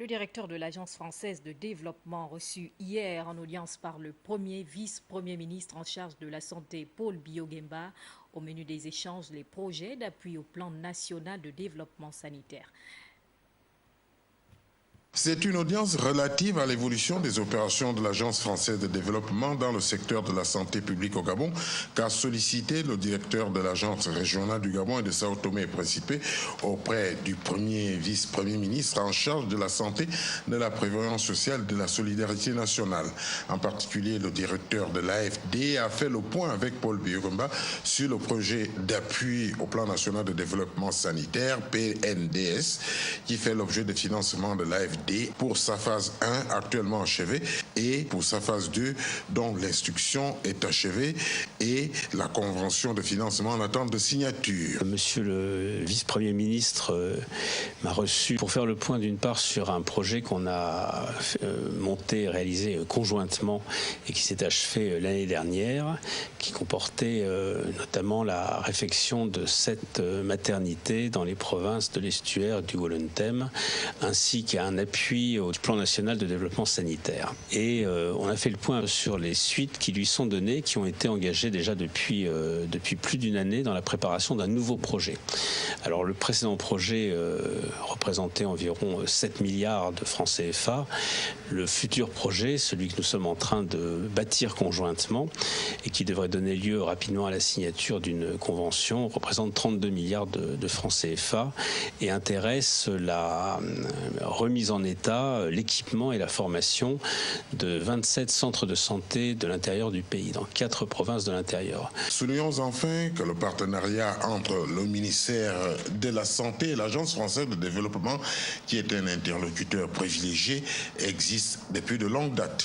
Le directeur de l'Agence française de développement reçu hier en audience par le premier vice-premier ministre en charge de la santé, Paul Biya-Oguemba, au menu des échanges, les projets d'appui au plan national de développement sanitaire. C'est une audience relative à l'évolution des opérations de l'Agence française de développement dans le secteur de la santé publique au Gabon, qu'a sollicité le directeur de l'Agence régionale du Gabon et de Sao Tomé et Principe auprès du premier vice-premier ministre en charge de la santé, de la prévoyance sociale et de la solidarité nationale. En particulier, le directeur de l'AFD a fait le point avec Paul Biya-Oguemba sur le projet d'appui au plan national de développement sanitaire, PNDS, qui fait l'objet de financement de l'AFD pour sa phase 1 actuellement achevée et pour sa phase 2 dont l'instruction est achevée et la convention de financement en attente de signature. Monsieur le vice-premier ministre m'a reçu pour faire le point d'une part sur un projet qu'on a monté, réalisé conjointement et qui s'est achevé l'année dernière, qui comportait notamment la réfection de 7 maternités dans les provinces de l'Estuaire et du Wollen-Tem, ainsi qu'un appui au plan national de développement sanitaire. Et on a fait le point sur les suites qui lui sont données, qui ont été engagées déjà depuis plus d'une année dans la préparation d'un nouveau projet. Alors le précédent projet représentait environ 7 milliards de francs CFA. Le futur projet, celui que nous sommes en train de bâtir conjointement et qui devrait donner lieu rapidement à la signature d'une convention, représente 32 milliards de francs CFA et intéresse la remise en état, l'équipement et la formation de 27 centres de santé de l'intérieur du pays, dans 4 provinces de l'intérieur. Soulignons enfin que le partenariat entre le ministère de la Santé et l'Agence française de développement, qui est un interlocuteur privilégié, existe depuis de longues dates.